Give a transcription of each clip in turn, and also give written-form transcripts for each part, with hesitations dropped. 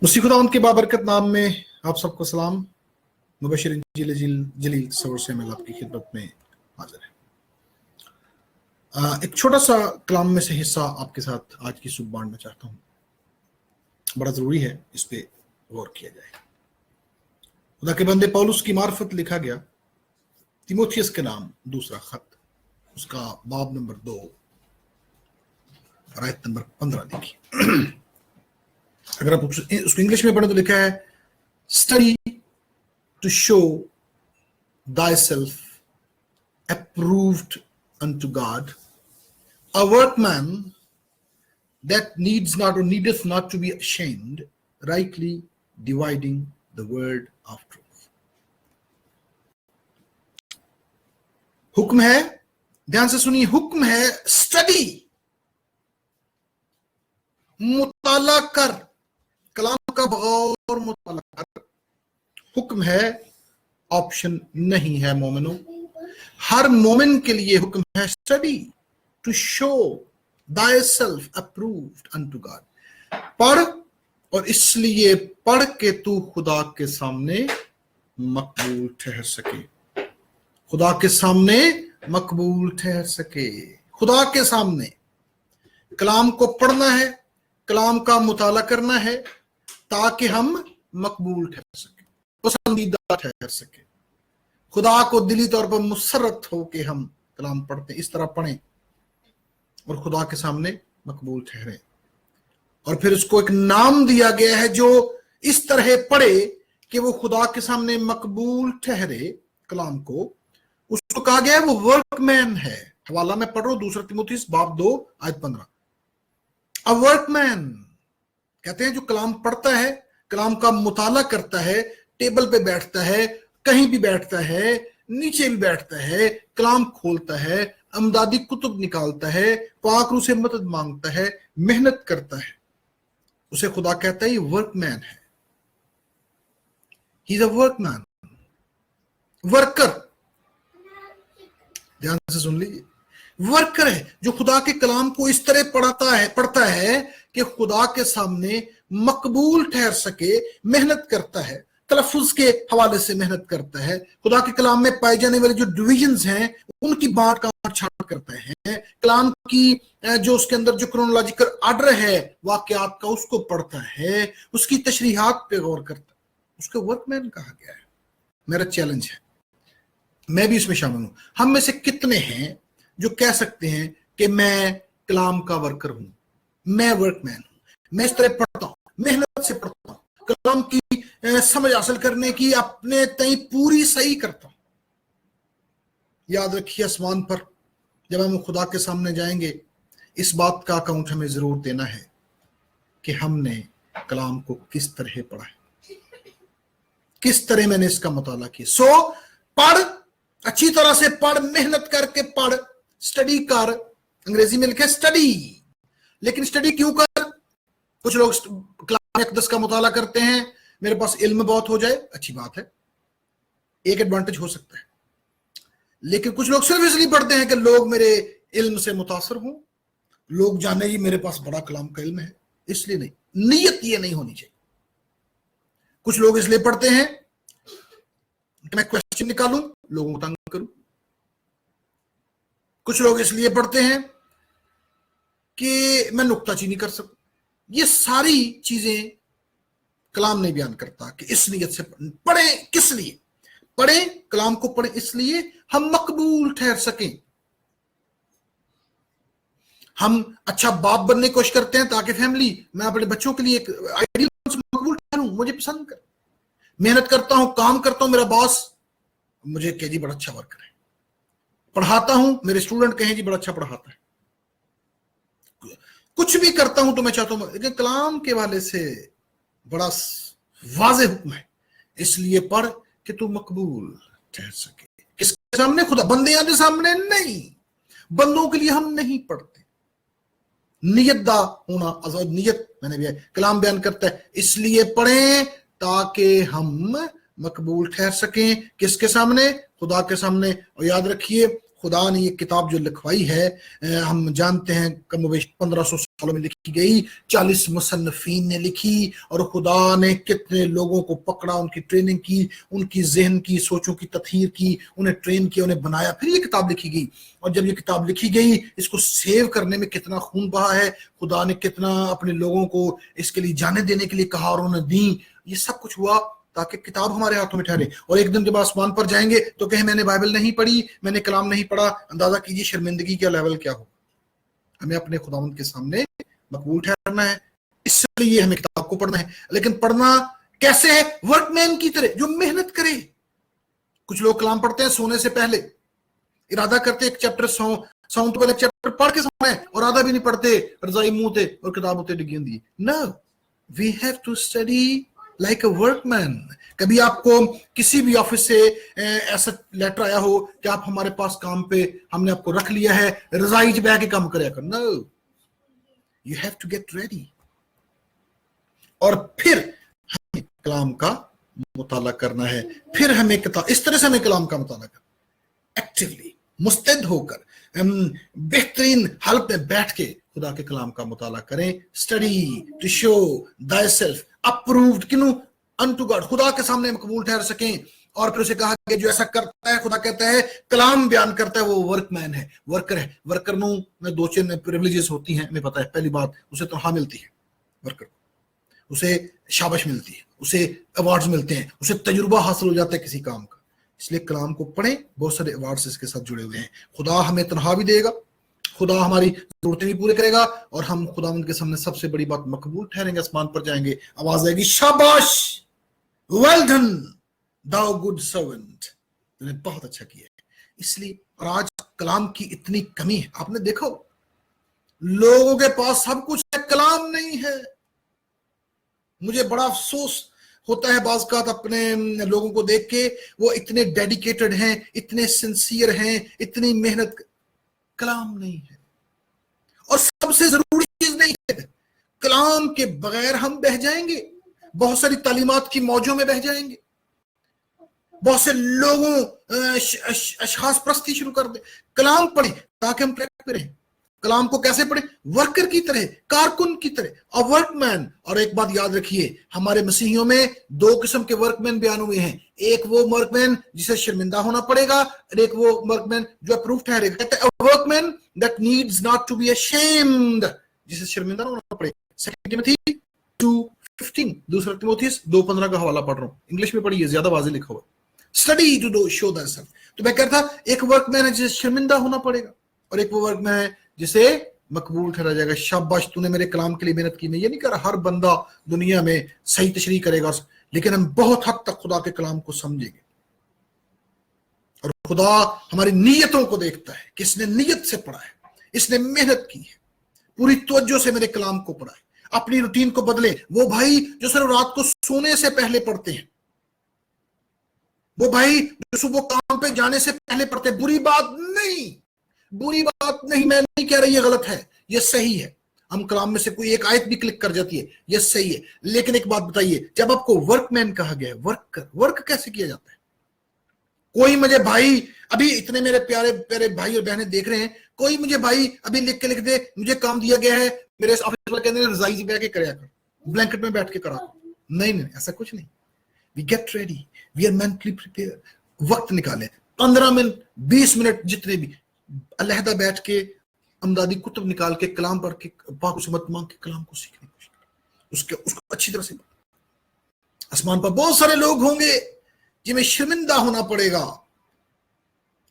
मसीह खुदावंद के बाबरकत नाम में आप सबको सलाम। मुबशिर जलील तस्वुर से मैं आपकी खिदमत में हाजिर है। एक छोटा सा कलाम में से हिस्सा आपके साथ आज की सुबह बांटना चाहता हूँ। बड़ा जरूरी है इस पे गौर किया जाए। खुदा के बंदे पौलुस की मार्फत लिखा गया तीमुथियुस के नाम दूसरा खत, उसका बाब नंबर 2 आयत नंबर 15 देखिए। अगर आप उसको इंग्लिश में पढ़े तो लिखा है, study to show thyself approved unto God, a workman that needeth not to be ashamed, rightly dividing the word of truth. हुक्म है, ध्यान से सुनिए, हुक्म है स्टडी, मुताला कर, कलाम का बगौर मुताला कर। हुक्म है, ऑप्शन नहीं है मोमिनो। हर मोमिन के लिए हुक्म है study to show thyself approved unto God। पढ़, और इसलिए पढ़ के तू खुदा के सामने मकबूल ठहर सके, खुदा के सामने मकबूल ठहर सके। खुदा के सामने कलाम को पढ़ना है, कलाम का मुताला करना है, ताकि हम मकबूल ठहर सके, पसंदीदा ठहर सके। खुदा को दिली तौर पर मुसर्रत हो के हम कलाम पढ़ते, इस तरह पढ़ें और खुदा के सामने मकबूल ठहरे। और फिर उसको एक नाम दिया गया है जो इस तरह पढ़े कि वो खुदा के सामने मकबूल ठहरे। कलाम को उसको कहा गया है वो वर्कमैन है। हवाला में पढ़ रहा हूं, 2 तीमुथियुस बाब 2 आयत 15। अ वर्कमैन कहते हैं जो कलाम पढ़ता है, कलाम का मुताला करता है, टेबल पे बैठता है, कहीं भी बैठता है, नीचे भी बैठता है, कलाम खोलता है, अमदादी कुतुब निकालता है, पाक रूह से मदद मांगता है, मेहनत करता है, उसे खुदा कहता है ये वर्कमैन है। He is a workman, worker. ध्यान से सुन लीजिए, वर्कर है जो खुदा के कलाम को इस तरह पढ़ता है कि खुदा के सामने मकबूल ठहर सके, मेहनत करता है, तलफ्फुज के हवाले से मेहनत करता है, खुदा के कलाम में पाए जाने वाले जो डिविजन्स हैं उनकी बात का छाट करता है, कलाम की जो उसके अंदर जो क्रोनोलॉजिकल ऑर्डर है वाकयात का उसको पढ़ता है, उसकी तशरीहात पे गौर करता है, उसको वर्कमैन कहा गया है। मेरा चैलेंज है, मैं भी इसमें शामिल हूं, हम में से कितने हैं जो कह सकते हैं कि मैं कलाम का वर्कर हूं, मैं वर्कमैन हूं, मैं इस तरह पढ़ता हूं, मेहनत से पढ़ता हूं, कलाम की समझ हासिल करने की अपने तय पूरी सही करता हूं। याद रखिए, आसमान पर जब हम खुदा के सामने जाएंगे, इस बात का अकाउंट हमें जरूर देना है कि हमने कलाम को किस तरह पढ़ा है, किस तरह मैंने इसका मुताला किया। सो पढ़, अच्छी तरह से पढ़, मेहनत करके पढ़, स्टडी कर। अंग्रेजी में लिखा है स्टडी, लेकिन स्टडी क्यों कर? कुछ लोग कलाम अक़दस का मुताला करते हैं, मेरे पास इल्म बहुत हो जाए, अच्छी बात है, एक एडवांटेज हो सकता है, लेकिन कुछ लोग सिर्फ इसलिए पढ़ते हैं कि लोग मेरे इल्म से मुतासर हों, लोग जाने ही मेरे पास बड़ा कलाम का इल्म है, इसलिए नहीं। नीयत ये नहीं होनी चाहिए। कुछ लोग इसलिए पढ़ते हैं कि मैं क्वेश्चन निकालूं, लोगों को तंग करूं। कुछ लोग इसलिए पढ़ते हैं कि मैं नुक्ताचीनी कर सकूं। ये सारी चीजें कलाम नहीं बयान करता कि इस नीयत से पढ़े। किस लिए पढ़े? कलाम को पढ़े इसलिए हम मकबूल ठहर सकें। हम अच्छा बाप बनने की कोशिश करते हैं ताकि फैमिली, मैं अपने बच्चों के लिए एक आइडियल मकबूल ठहरूं, मुझे पसंद कर। मेहनत करता हूं, काम करता हूं, मेरा बॉस मुझे कहे जी बड़ा अच्छा वर्कर है। पढ़ाता हूं, मेरे स्टूडेंट कहें जी बड़ा अच्छा पढ़ाता है। कुछ भी करता हूं तो मैं चाहता हूं, लेकिन कलाम के वाले से बड़ा वाज़े हुक्म है, इसलिए पढ़ कि तू मकबूल ठहर सके। किसके सामने? खुदा। बंदियां के सामने नहीं, बंदों के लिए हम नहीं पढ़ते। नियतदा होना आजाद, नियत मैंने भी कलाम बयान करता है, इसलिए पढ़ें ताकि हम मकबूल ठहर सकें। किसके सामने? खुदा के सामने। और याद रखिए, खुदा ने ये किताब जो लिखवाई है, हम जानते हैं कम 1500 सालों में लिखी गई, 40 मुसन्निफीन ने लिखी, और खुदा ने कितने लोगों को पकड़ा, उनकी ट्रेनिंग की, उनकी ज़हन की सोचों की तत्हीर की, उन्हें ट्रेन किया, उन्हें बनाया, फिर ये किताब लिखी गई। और जब ये किताब लिखी गई, इसको सेव करने में कितना खून बहा है, खुदा ने कितना अपने लोगों को इसके लिए जाने देने के लिए कहा और उन्हें दी। ये सब कुछ हुआ ताकि किताब हमारे हाथों में ठहरे, और एक दिन जब आसमान पर जाएंगे तो कहे मैंने बाइबल नहीं पढ़ी, मैंने कलाम नहीं पढ़ा। अंदाजा कीजिए शर्मिंदगी का लेवल क्या हो। हमें अपने खुदावंद के सामने मकबूल ठहरना है, इसलिए हमें किताब को पढ़ना है। लेकिन पढ़ना कैसे है? वर्कमैन की तरह जो मेहनत करे। कुछ लोग कलाम पढ़ते हैं सोने से पहले, इरादा करते एक चैप्टर सौ तो पहले चैप्टर पढ़ के सोना है, और आधा भी नहीं पढ़ते, रजाई मुंह थे और किताब होते डिगी होंगी। No, we have to study like a workman. कभी आपको किसी भी ऑफिस से ऐसा लेटर आया हो कि आप हमारे पास काम पे, हमने आपको रख लिया है, रजाई च बह के काम करे कर? No, you have to get ready, और फिर हमें कलाम का मुताला करना है। फिर हमें किताब, इस तरह से हमें कलाम का मुताला करना, एक्टिवली मुस्तैद होकर बेहतरीन हालत में बैठ के खुदा के कलाम का मुताला करें। Study to show thyself approved, किनु? unto God, खुदा के सामने मकबूल ठहर सकें। और फिर उसे कहा कि जो ऐसा करता है, खुदा कहता है, कलाम बयान करता है, वो वर्कमैन है, वर्कर है। वर्कर में दो चीज प्रिविलेजेस होती हैं, हमें पता है। पहली बात, उसे तनख्वाह मिलती है, वर्कर को, उसे शाबाश मिलती है, उसे अवार्ड्स मिलते हैं, उसे तजुर्बा हासिल हो जाता है किसी काम का। इसलिए कलाम को पढ़ें, बहुत सारे अवार्ड्स इसके साथ जुड़े हुए हैं। खुदा हमें तनख्वाह भी देगा, खुदा हमारी जरूरतें भी पूरे करेगा, और हम खुदावंद के सामने सबसे बड़ी बात मकबूल ठहरेंगे। आसमान पर जाएंगे, आवाज आएगी, शाबाश, वेल डन दाउ गुड सर्वेंट, तूने बहुत अच्छा किया है। इसलिए, और आज कलाम की इतनी कमी है, आपने देखो लोगों के पास सब कुछ है, कलाम नहीं है। मुझे बड़ा अफसोस होता है बाज़ का अपने लोगों को देख के, वो इतने डेडिकेटेड हैं, इतने सिंसियर हैं, इतनी मेहनत, कलाम नहीं है। और सबसे जरूरी चीज नहीं है, कलाम के बगैर हम बह जाएंगे, बहुत सारी तालीमात की मौजों में बह जाएंगे, बहुत से लोगों अशखास प्रस्ती शुरू कर दे। कलाम पढ़े ताकि हम ट्रैक पे रहें। कलाम को कैसे पढ़े? वर्कर की तरह, कारकुन की तरह, अ वर्कमैन। और एक बात याद रखिए, हमारे मसीहियों में दो किस्म के वर्कमैन बयान हुए हैं। एक वो वर्कमैन जिसे शर्मिंदा होना पड़ेगा, और एक वो वर्कमैन जो अप्रूव ठहरेगा। कहते हैं a workman that needs not to be ashamed, जिसे शर्मिंदा होना पड़ेगा। सेकंड टिमोथी 2:15, दूसरा तिमोथियस 2:15 का हवाला पढ़ रहा हूं, इंग्लिश में पढ़िए, ज्यादा वाज़ेह लिखा हुआ। Study to show thyself. तो मैं कहता एक वर्कमैन है जिसे शर्मिंदा होना पड़ेगा, और एक वो वर्कमैन है जिसे मकबूल ठहरा जाएगा। शाबाश, तूने मेरे कलाम के लिए मेहनत की। मैं ये नहीं कर रहा हर बंदा दुनिया में सही तशरीह करेगा, लेकिन हम बहुत हद तक खुदा के कलाम को समझेंगे, और खुदा हमारी नीयतों को देखता है कि इसने नीयत से पढ़ा है, इसने मेहनत की है, पूरी तवज्जो से मेरे कलाम को पढ़ा है। अपनी रूटीन को बदले। वो भाई जो सिर्फ रात को सोने से पहले पढ़ते हैं, वो भाई जो सुबह काम पे जाने से पहले पढ़ते हैं, बुरी बात नहीं, बुरी बात नहीं, मैं नहीं कह रही ये गलत है, ये सही है। हम कलाम में से कोई एक आयत भी क्लिक कर जाती है, ये सही है। लेकिन एक बात बताइए, जब आपको वर्कमैन कहा गया है, वर्क कैसे किया जाता है? कोई मुझे भाई, अभी इतने मेरे प्यारे प्यारे भाई और बहनें देख रहे हैं, कोई मुझे भाई अभी लिख के लिख दे, मुझे काम दिया गया है, मेरे ऑफिस वाले कहते हैं रजाई से बैठ के कराया कर, ब्लैंकेट में बैठ के करा। नहीं, ऐसा कुछ नहीं। We get ready, we are mentally prepare. वक्त निकाले, 15 मिनट 20 मिनट जितने भी, अलहदा बैठ के अमदादी कुतुब निकाल के कलाम पढ़ के पाक से मत मांग के कलाम को सीखने की कोशिश करें, उसको अच्छी तरह से। आसमान पर बहुत सारे लोग होंगे जिन्हें शर्मिंदा होना पड़ेगा।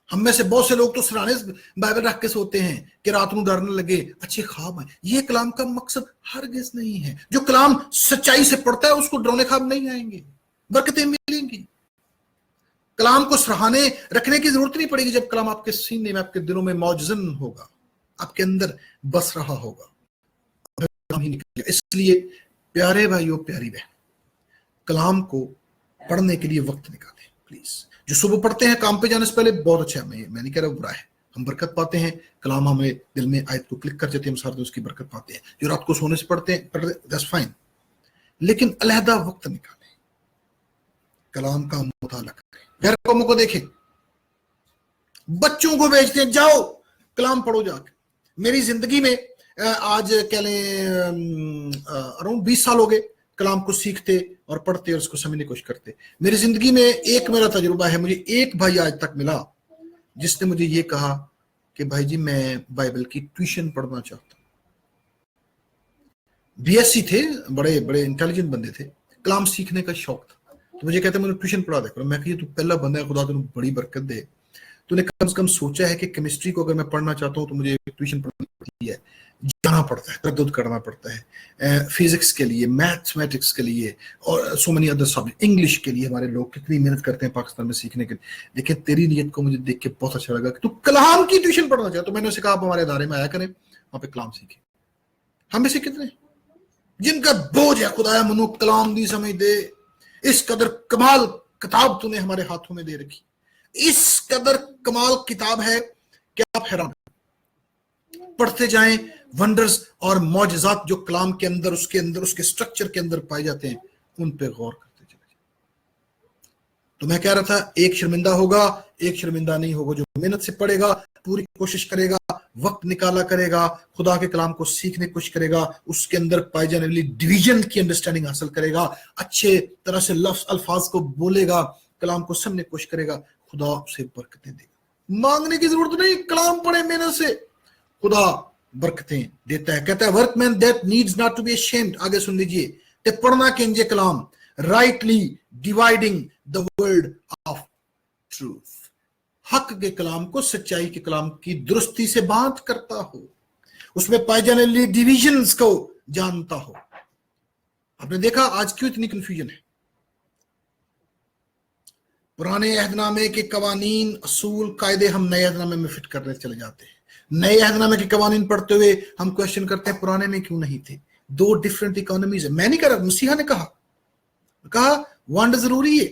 हम में से बहुत से लोग तो सराहने बाइबल रख के सोते हैं कि रात को डरने लगे, अच्छे ख्वाब आए। ये कलाम का मकसद हरगिज़ नहीं है। जो कलाम सच्चाई से पढ़ता है उसको डरने ख्वाब नहीं आएंगे, बरकतें मिलेंगी। कलाम को सराहने रखने की जरूरत नहीं पड़ेगी जब कलाम आपके सीने में, आपके दिलों में मौजूद होगा, आपके अंदर बस रहा होगा, कलाम ही निकलेगा। इसलिए प्यारे भाइयों, प्यारी बहन, कलाम को पढ़ने के लिए वक्त निकालें प्लीज। जो सुबह पढ़ते हैं काम पे जाने से पहले, बहुत अच्छा है, मैं नहीं कह रहा बुरा है, हम बरकत पाते हैं। कलाम हमें दिल में आयत को क्लिक कर जाते हैं, हम सारे दिन उसकी बरकत पाते हैं। जो रात को सोने से पढ़ते हैं, दैट्स फाइन, लेकिन अलहदा वक्त निकालें, कलाम का मुताला करें। घर कौमों को देखें, बच्चों को भेजते हैं, जाओ कलाम पढ़ो जाके। मेरी जिंदगी में آج کہہ لیں اراؤنڈ 20 سال ہو گئے کلام کو سیکھتے اور پڑھتے اور اس کو سمجھنے کی کوشش کرتے. میری زندگی میں ایک میرا تجربہ ہے, مجھے ایک بھائی آج تک ملا جس نے مجھے یہ کہا کہ بھائی جی میں بائبل کی ٹیوشن پڑھنا چاہتا ہوں. بی ایس سی تھے, بڑے بڑے انٹیلیجنٹ بندے تھے, کلام سیکھنے کا شوق تھا. تو مجھے کہتے ہیں مجھے ٹیوشن پڑھا دے کرو. میں کہ تو پہلا بندہ ہے, خدا تمہیں بڑی برکت دے, تو نے کم سے کم سوچا ہے کہ کیمسٹری کو اگر میں پڑھنا چاہتا ہوں تو مجھے ٹیوشن پڑھنی پڑتی ہے, جانا پڑتا ہے, تردد کرنا پڑتا ہے, فزکس کے لیے, میتھمیٹکس کے لیے, اور so many other subject, English کے لیے ہمارے لوگ کتنی محنت کرتے ہیں پاکستان میں سیکھنے کے لیے. لیکن تیری نیت کو مجھے دیکھ کے بہت اچھا لگا کہ تو کلام کی ٹیوشن پڑھنا چاہتا. تو میں نے اسے کہا آپ ہمارے ادارے میں آیا کریں, وہاں پہ کلام سیکھیں. ہم میں سے کتنے جن کا بوجھ ہے خدایا منو کلام دی سمجھ دے, اس قدر کمال کتاب تو نے ہمارے ہاتھوں میں دے رکھی, اس قدر کمال کتاب ہے کہ آپ حیران پڑھتے جائیں. ونڈرز اور معجزات جو کلام کے اندر اس کے سٹرکچر کے اندر پائے جاتے ہیں, ان پہ غور کرتے چلے جائیں. تو میں کہہ رہا تھا ایک شرمندہ ہوگا, ایک شرمندہ نہیں ہوگا جو محنت سے پڑھے گا, پوری کوشش کرے گا, وقت نکالا کرے گا, خدا کے کلام کو سیکھنے کی کوشش کرے گا, اس کے اندر پائے جانے والی ڈویژن کی انڈرسٹینڈنگ حاصل کرے گا, اچھے طرح سے لفظ الفاظ کو بولے گا, کلام کو سمجھنے کی کوشش کرے گا, خدا اسے برکتیں دے گا. مانگنے کی ضرورت نہیں, کلام پڑھے محنت سے, خدا برکتیں دیتا ہے. کہتا ہے work man that needs not to be ashamed. آگے سن لیجئے, تے پڑھنا کینجے کلام, rightly dividing the word of truth. حق کے کلام کو, سچائی کے کلام کی درستی سے بات کرتا ہو, اس میں پائے جانے والی ڈیویژنز کو جانتا ہو. آپ نے دیکھا آج کیوں اتنی کنفیوژن ہے. پرانے عہد نامے کے قوانین, اصول, قاعدے ہم نئے عہد نامے میں فٹ کرنے چلے جاتے ہیں. نئے عہد نامے کے قوانین پڑھتے ہوئے ہم کوشچن کرتے ہیں پرانے میں کیوں نہیں تھے. دو ڈیفرنٹ اکانومیز ہیں. میں نہیں کہہ رہا, مسیحا نے کہا ونڈ ضروری ہے.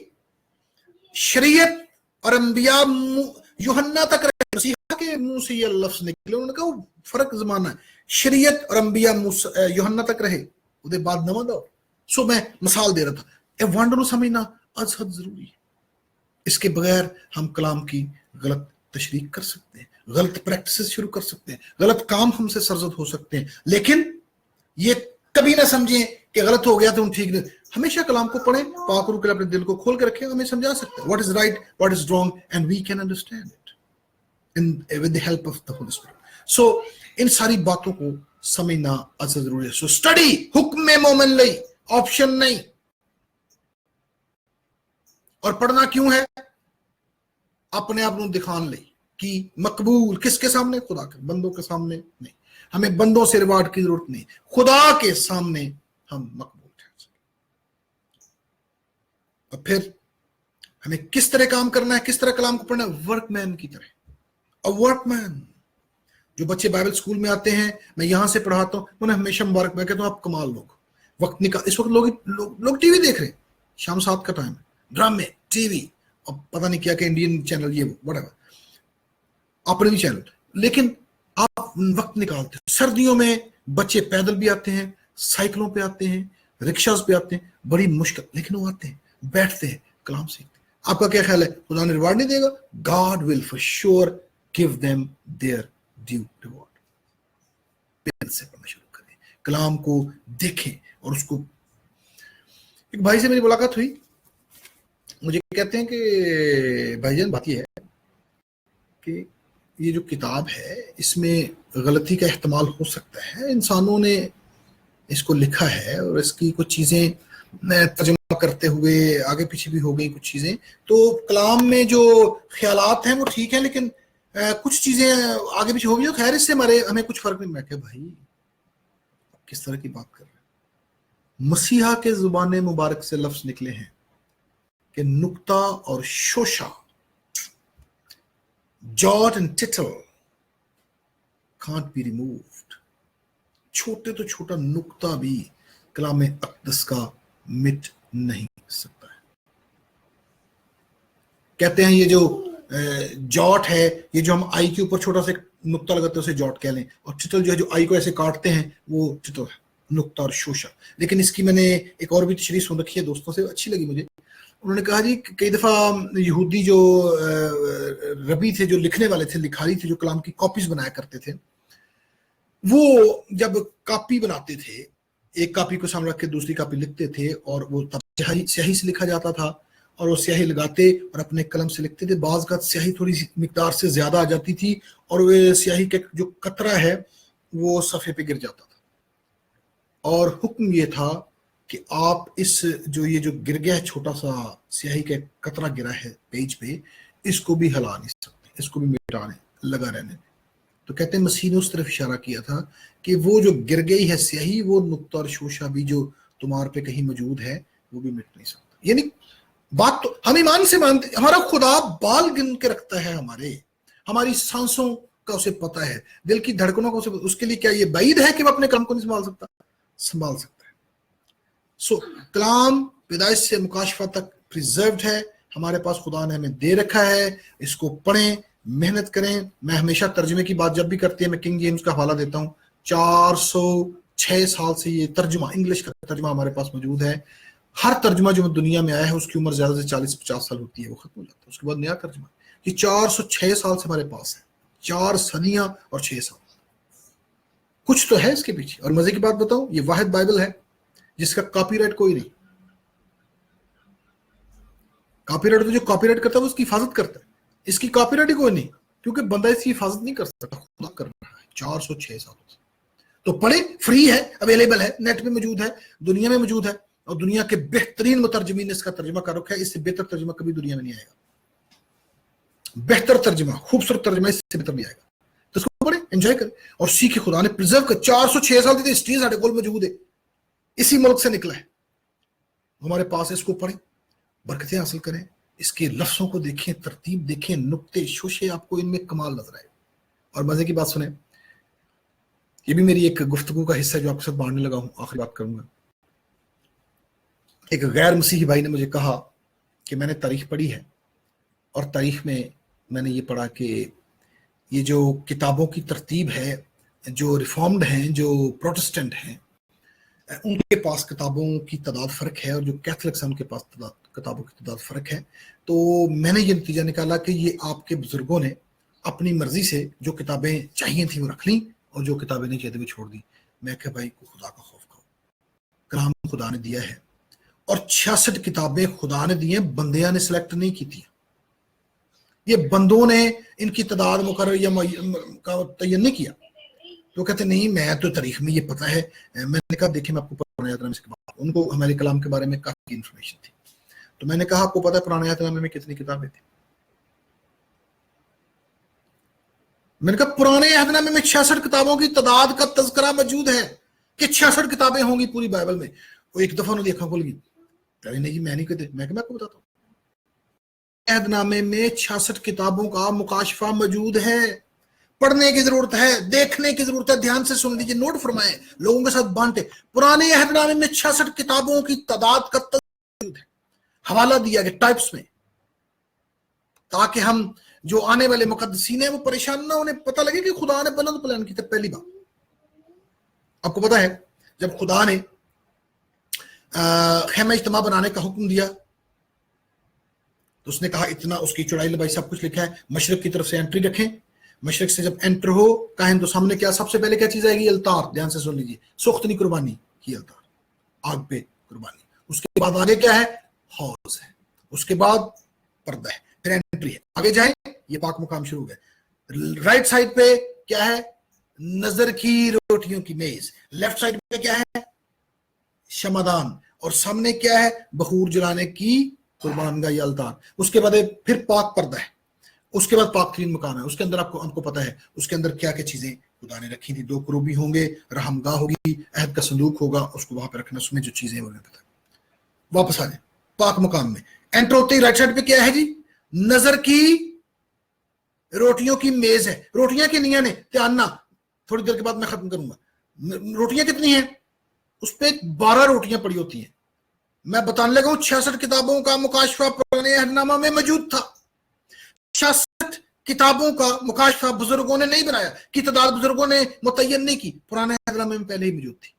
شریعت اور انبیاء یوحنا تک رہے, مسیحا کے منہ سے یہ لفظ نکلے, انہوں نے کہا فرق زمانہ ہے. شریعت اور انبیاء یوحنا تک رہے, اس بعد نواں دور. سو میں مثال دے رہا تھا, اے ونڈ نو سمجھنا از حد ضروری ہے. اس کے بغیر ہم کلام کی غلط تشریح کر سکتے ہیں, غلط پریکٹسز شروع کر سکتے ہیں, غلط کام ہم سے سرزد ہو سکتے ہیں. لیکن یہ کبھی نہ سمجھیں کہ غلط ہو گیا تو ہم ٹھیک نہیں. ہمیشہ کلام کو پڑھیں, پاک روح کے اپنے دل کو کھول کے رکھیں, ہمیں سمجھا سکتے ہیں what is right, what is wrong, and we can understand it with the help of the Holy Spirit. So ان ساری باتوں کو سمجھنا از ضروری ہے. سو اسٹڈی حکم مومن لئی, آپشن نہیں. اور پڑھنا کیوں ہے؟ اپنے آپ کو دکھان لئی کہ مقبول کس کے سامنے, خدا کے بندوں کے سامنے نہیں. ہمیں بندوں سے ریوارڈ کی ضرورت نہیں, خدا کے سامنے ہم مقبول ہیں. اور پھر ہمیں کس طرح کام کرنا ہے, کس طرح کلام کو پڑھنا ہے؟ ورک مین کی طرح. اور ورک مین جو بچے بائبل اسکول میں آتے ہیں, میں یہاں سے پڑھاتا ہوں, انہیں ہمیشہ مبارک, میں کہتا ہوں آپ کمال لوگ, وقت نکال. اس وقت لوگ ٹی وی دیکھ رہے ہیں, شام 7 کا ٹائم ہے, ڈرامے, ٹی وی, اور پتہ نہیں کیا کہ انڈین چینل, یہ وٹ ایور, اپنے بھی چینل. لیکن آپ وقت نکالتے ہیں. سردیوں میں بچے پیدل بھی آتے ہیں, سائیکلوں پہ آتے ہیں, رکشاز پہ آتے ہیں, بڑی مشکل, لیکن وہ آتے ہیں, بیٹھتے ہیں, کلام سیکھتے ہیں. آپ کا کیا خیال ہے, خدا نے ریوارڈ نہیں دے گا؟ God will for sure give them their due reward. پیدل سے پڑھنا شروع کریں, کلام کو دیکھیں. اور اس کو, ایک بھائی سے میری ملاقات ہوئی, مجھے کہتے ہیں کہ بھائی جان بات یہ ہے کہ یہ جو کتاب ہے اس میں غلطی کا احتمال ہو سکتا ہے, انسانوں نے اس کو لکھا ہے اور اس کی کچھ چیزیں ترجمہ کرتے ہوئے آگے پیچھے بھی ہو گئی کچھ چیزیں, تو کلام میں جو خیالات ہیں وہ ٹھیک ہیں, لیکن کچھ چیزیں آگے پیچھے ہو گئی, خیر اس سے ہمیں کچھ فرق نہیں. میں کہ بھائی کس طرح کی بات کر رہے ہیں؟ مسیحا کے زبان مبارک سے لفظ نکلے ہیں کہ نقطہ اور شوشہ, jot and tittle can't be removed. چھوٹے تو چھوٹا نقطہ بھی کلام اقدس کا مٹ نہیں سکتا ہے. کہتے ہیں یہ جو جاٹ ہے, یہ جو ہم آئی کے اوپر چھوٹا سا نقطہ لگاتے ہیں اسے جاٹ کہہ لیں, اور ٹٹل جو ہے جو آئی کو ایسے کاٹتے ہیں وہ ٹٹل ہے, نقطہ اور شوشہ. لیکن اس کی میں نے ایک اور بھی تشریح سن رکھی ہے, دوستوں سے اچھی لگی مجھے. انہوں نے کہا جی کئی دفعہ یہودی جو ربی تھے, جو لکھنے والے تھے, لکھاری تھے, جو کلام کی کاپیز بنایا کرتے تھے, وہ جب کاپی بناتے تھے، ایک کاپی کو سامنے رکھ کے دوسری کاپی لکھتے تھے، اور وہ تب سیاہی سے لکھا جاتا تھا، اور وہ سیاہی لگاتے اور اپنے قلم سے لکھتے تھے. بعض کا سیاہی تھوڑی سی مقدار سے زیادہ آ جاتی تھی، اور وہ سیاہی کے جو قطرہ ہے وہ صفحے پہ گر جاتا تھا. اور حکم یہ تھا کہ آپ اس یہ جو گر گیا ہے، چھوٹا سا سیاہی کا قطرہ گرا ہے پیج پہ، اس کو بھی ہلا نہیں سکتے، اس کو بھی مٹانے لگا رہنے. تو کہتے ہیں مسیح نے اس طرف اشارہ کیا تھا کہ وہ جو گر گئی ہے سیاہی، وہ نقطہ اور شوشہ بھی جو تمہار پہ کہیں موجود ہے وہ بھی مٹ نہیں سکتا. یعنی بات تو ہم ایمان سے مانتے، ہمارا خدا بال گن کے رکھتا ہے، ہماری سانسوں کا اسے پتہ ہے، دل کی دھڑکنوں کا اس کے لیے کیا یہ بعید ہے کہ وہ اپنے کلام کو نہیں سنبھال سکتا ہے. سو کلام پیدائش سے مکاشفہ تک پریزروڈ ہے، ہمارے پاس خدا نے ہمیں دے رکھا ہے. اس کو پڑھیں، محنت کریں. میں ہمیشہ ترجمے کی بات جب بھی کرتی ہے، میں کنگ جیمز کا حوالہ دیتا ہوں. 406 سال سے یہ ترجمہ، انگلش کا ترجمہ ہمارے پاس موجود ہے. ہر ترجمہ جو دنیا میں آیا ہے اس کی عمر زیادہ سے 40-50 سال ہوتی ہے، وہ ختم ہو جاتا ہے، اس کے بعد نیا ترجمہ. یہ 406 سال سے ہمارے پاس ہے، 4 صدیاں اور 6 سال. کچھ تو ہے اس کے پیچھے. اور مزے کی بات بتاؤں، یہ واحد بائبل ہے جس کا کاپی رائٹ کوئی نہیں. کاپی رائٹ تو جو کاپی رائٹ کرتا ہے وہ اس کی حفاظت کرتا ہے، اس کی کاپی رائٹ ہی کوئی نہیں، کیونکہ بندہ اس کی حفاظت نہیں کر سکتا، خدا کر رہا ہے 406 سال سے. تو پڑھیں، فری ہے، اویلیبل ہے، نیٹ پہ موجود ہے، دنیا میں موجود ہے، اور دنیا کے بہترین مترجمین نے اس کا ترجمہ کر رکھا ہے. اس سے بہتر ترجمہ کبھی دنیا میں نہیں آئے گا. بہتر ترجمہ، خوبصورت ترجمہ اس سے بہتر نہیں آئے گا. تو اس کو پڑھیں، انجوائے کریں اور سیکھیں. خدا نے پرزرو کر 406 سال کی ہسٹری ہمارے کول موجود ہے، اسی ملک سے نکلا ہے ہمارے پاس. اس کو پڑھیں، برکتیں حاصل کریں، اس کے لفظوں کو دیکھیں، ترتیب دیکھیں، نقطے شوشے آپ کو ان میں کمال نظر آئے. اور مزے کی بات سنیں، یہ بھی میری ایک گفتگو کا حصہ ہے جو آپ کے ساتھ بانٹنے لگا ہوں. آخری بات کروں گا. ایک غیر مسیحی بھائی نے مجھے کہا کہ میں نے تاریخ پڑھی ہے، اور تاریخ میں نے یہ پڑھا کہ یہ جو کتابوں کی ترتیب ہے، جو ریفارمڈ ہیں، جو پروٹسٹنٹ ہیں، ان کے پاس کتابوں کی تعداد فرق ہے، اور جو کیتھولکس ہیں ان کے پاس کتابوں کی تعداد فرق ہے. تو میں نے یہ نتیجہ نکالا کہ یہ آپ کے بزرگوں نے اپنی مرضی سے جو کتابیں چاہیے تھیں وہ رکھ لیں، اور جو کتابیں نہیں چاہتے وہ چھوڑ دیں. میں کہ بھائی کو خدا کا خوف کرو، کلام خدا نے دیا ہے، اور 66 کتابیں خدا نے دی ہیں، بندیاں نے سلیکٹ نہیں کی تھی. یہ بندوں نے ان کی تعداد مقرر یا تعین نہیں کیا. تو کہتے نہیں میں تو تاریخ میں یہ پتہ ہے. میں نے کہا دیکھیں میں آپ کو پرانے عہد نامے کے بعد، ان کو ہمارے کلام کے بارے میں کافی انفارمیشن تھی. تو میں نے کہا آپ کو پتہ ہے پرانے عہد نامے میں کتنی کتابیں تھیں؟ میں نے کہا پرانے عہد نامے میں 66 کتابوں کی تعداد کا تذکرہ موجود ہے کہ 66 کتابیں ہوں گی پوری بائبل میں. وہ ایک دفعہ انہوں نے دیکھا کھول گئی، نہیں جی میں نہیں کہتے. میں آپ کو بتاتا ہوں، عہد نامے میں 66 کتابوں کا مکاشفہ موجود ہے. پڑھنے کی ضرورت ہے، دیکھنے کی ضرورت ہے. دھیان سے سن لیجیے، نوٹ فرمائیں، لوگوں کے ساتھ بانٹے. پرانے عہد نامے میں 66 کتابوں کی تعداد کا موجود ہے. حوالہ دیا گیا ٹائپس میں، تاکہ ہم جو آنے والے مقدسین ہیں وہ پریشان نہ، انہیں پتہ لگے کہ خدا نے بلند پلان کی. تب پہلی بات آپ کو پتہ ہے جب خدا نے خیمہ اجتماع بنانے کا حکم دیا تو اس نے کہا اتنا، اس کی چوڑائی لمبائی سب کچھ لکھا ہے، مشرق کی طرف سے انٹری رکھیں. مشرق سے جب انٹر ہو کہیں تو سامنے کیا سب سے پہلے کیا چیز آئے گی؟ التار. دھیان سے سن لیجیے، سوختنی قربانی کی التار، آگ پہ قربانی. اس کے بعد آگے کیا ہے؟ حوض ہے. اس کے بعد پردہ ہے، پھر انٹری ہے. آگے جائیں، یہ پاک مقام شروع ہو گیا. رائٹ سائڈ پہ کیا ہے؟ نظر کی روٹیوں کی میز. لیفٹ سائڈ پہ کیا ہے؟ شمعدان. اور سامنے کیا ہے؟ بخور جلانے کی قربان گاہ یا التار. اس کے بعد پھر پاک پردہ ہے. اس کے بعد پاک ترین مقام ہے. اس کے اندر آپ کو پتہ ہے اس کے اندر کیا کیا چیزیں خدا نے رکھی تھی. 2 کروبی ہوں گے، رحم گاہ ہوگی، عہد کا صندوق ہوگا، اس کو وہاں پہ رکھنا. اس میں جو چیزیں وہ پتہ ہے. واپس آ جائیں پاک مقام میں. انٹر ہوتے ہی رائٹ سائڈ پہ کیا ہے جی؟ نظر کی روٹیوں کی میز ہے. روٹیاں کنیاں نے؟ تیانہ. تھوڑی دیر کے بعد میں ختم کروں گا. روٹیاں کتنی ہیں؟ اس پہ 12 روٹیاں پڑی ہوتی ہیں. میں بتانے لگا ہوں 66 کتابوں کا مکاشفہ پرانے عہد نامہ میں موجود تھا. 66 کتابوں کا مکاشفہ بزرگوں نے نہیں بنایا، کی تعداد بزرگوں نے متعین نہیں کی، پرانے عہد نامے میں پہلے ہی موجود تھی.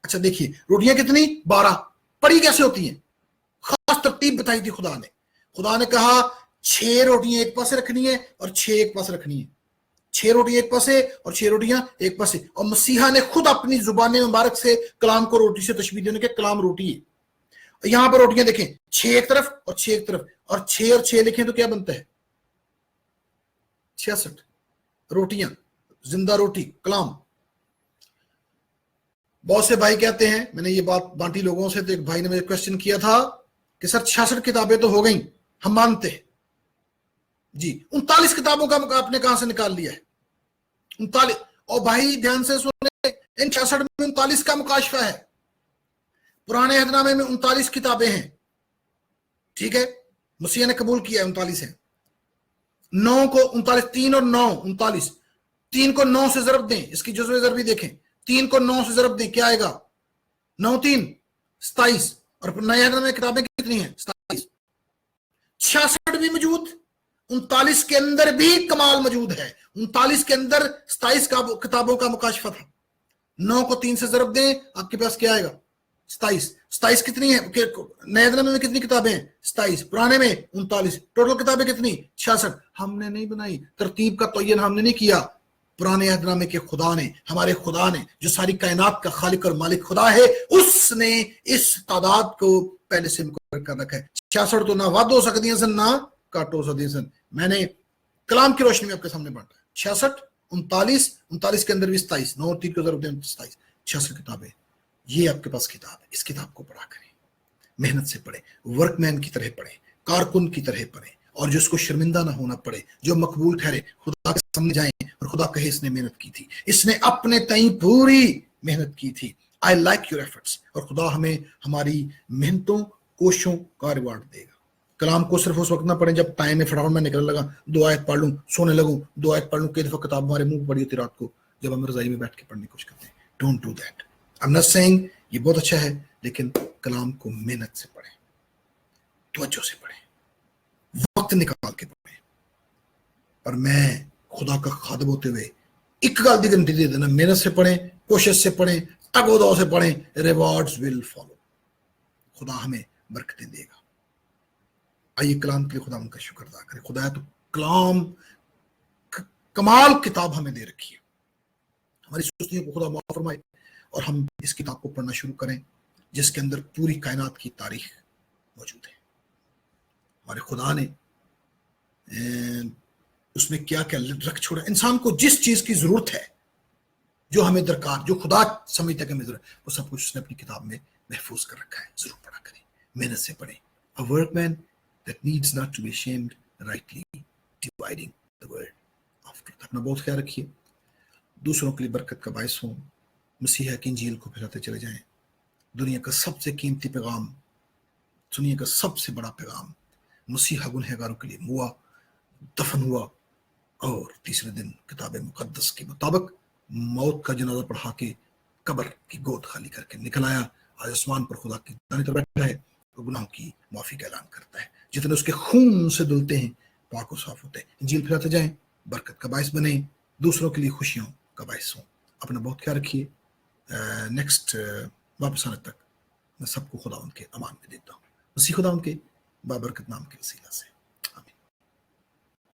اچھا دیکھیے روٹیاں کتنی؟ 12. پڑی کیسے ہوتی ہیں؟ خاص ترتیب بتائی تھی خدا نے. خدا نے کہا 6 روٹیاں ایک پاس رکھنی ہے اور 6 ایک پاس رکھنی ہے. 6 रोटी एक पासे और 6 रोटियां एक पासे, और मसीहा ने खुद अपनी जुबान मुबारक से कलाम को रोटी से तशबीह देने के कलाम रोटी है। यहां पर रोटियां देखें 6 एक तरफ और 6 एक तरफ, और 6 और 6 लिखें तो क्या बनता है 66 रोटियां, जिंदा रोटी कलाम। बहुत से भाई कहते हैं, मैंने ये बात बांटी लोगों से, तो एक भाई ने मुझे क्वेश्चन किया था कि सर 66 किताबें तो हो गई, हम मानते हैं जी, 39 किताबों का आपने कहां से निकाल लिया है 39? और भाई ध्यान से सुने, इन 66 में 39 का मुकाशफा है। पुराने अहदनामे में 39 किताबें हैं, ठीक है, मसीह ने कबूल किया है 39 है। 9 को 39, 3 और 9 39, 3 को 9 से ज़रब दें, इसकी जुज़्व ज़रबी देखें, 3 को 9 से ज़रब दें क्या आएगा 9 3 27, और नए अहदनामे में किताबें कितनी हैं 27। 66 भी मौजूद, 39 के अंदर भी कमाल मौजूद है। 39 के अंदर 27 किताबों का मुकाशफा था। 9 को 3 से ज़रब दें, आपके पास क्या आएगा 27। 27 कितनी है, नए अहदनामे में कितनी किताबें हैं 27, पुराने में 39, टोटल किताबें कितनी 66। हमने नहीं बनाई, तरतीब का तयन हमने नहीं किया, पुराने अहदनामे के खुदा ने, हमारे खुदा ने, जो सारी कायनात का खालिक और मालिक खुदा है, उसने इस तादाद को पहले से मुकर्रर कर रखा है। 66 तो ना वाद हो सकती है ना काट हो सकती है। मैंने कलाम की रोशनी में आपके सामने बांटा है 66 39 के अंदर भी 27, 9 और 3 को जरूर 27, 66 किताबें। ये आपके पास किताब है, इस किताब को पढ़ा करें, मेहनत से पढ़े, वर्कमैन की तरह पढ़े, कारकुन की तरह पढ़े, और जिसको शर्मिंदा ना होना पड़े, जो मकबूल ठहरे, खुदा के सामने जाए और खुदा कहे इसने मेहनत की थी, इसने अपने तई पूरी मेहनत की थी। आई लाइक योर एफर्ट्स, और खुदा हमें हमारी मेहनतों कोशिशों का रिवार्ड देगा। कलाम को सिर्फ उस वक्त ना पढ़ें जब टाइम में फटाफट में निकलने लगा, 2 आयत पढ़ लूं, सोने लगूं, 2 आयत पढ़ लूं, कई दफा किताब हमारे मुंह पड़ी होती रात को जब हम रजाई में बैठ के पढ़ने की कोशिश करते हैं। Don't do that. I am not saying ये बहुत अच्छा है, लेकिन कलाम को मेहनत से पढ़ें, तवज्जो से पढ़ें, वक्त निकाल के पढ़ें। और मैं खुदा का खादिम होते हुए एक गल की गारंटी दे देना, मेहनत से पढ़ें, कोशिश से पढ़ें, तगोदो से पढ़ें, रिवॉर्ड्स विल फॉलो। खुदा हमें बरकतें देगा। आइए कलाम के लिए खुदा उनका शुक्र अदा करें। खुदा तो कलाम कमाल किताब हमें दे रखी है, हमारी सुस्तियों को खुदा माफ फरमाए, और हम इस किताब को पढ़ना शुरू करें जिसके अंदर पूरी कायनात की तारीख मौजूद है। हमारे खुदा ने उसमें क्या क्या रख छोड़ा, इंसान को जिस चीज की जरूरत है, जो हमें दरकार, जो खुदा समझता है कि हमें जरूरत, वो सब कुछ उसने अपनी किताब में महफूज कर रखा है। जरूर पढ़ा करें, मेहनत से पढ़ें। A workman that needs not to be ashamed, rightly dividing the word of truth। अपना बहुत ख्याल रखिए, दूसरों के लिए बरकत का बायस हो, मसीहा की इंजील को फैलाते चले जाएं। दुनिया का सबसे कीमती पैगाम, दुनिया का सबसे बड़ा पैगाम, मसीहा गुनहगारों के लिए मुआ, दफन हुआ, और तीसरे दिन किताब मुकद्दस के मुताबिक मौत का जनाजा पढ़ा के कब्र की गोद खाली करके निकल आया। आज आसमान पर खुदा की दाहिनी तरफ बैठा है, वो गुनाहों की माफी का ऐलान करता है। जितने उसके खून से धुलते हैं पाक और साफ होते हैं। इंजील फैलाते जाएं, बरकत का बायस बने, दूसरों के लिए खुशियों का बायस हो। अपना बहुत ख्याल रखिए। नेक्स्ट वापस आने तक मैं सबको खुदा उनके अमान में देता हूँ। उसी खुदा उनके बाबरकत नाम के वसीला से।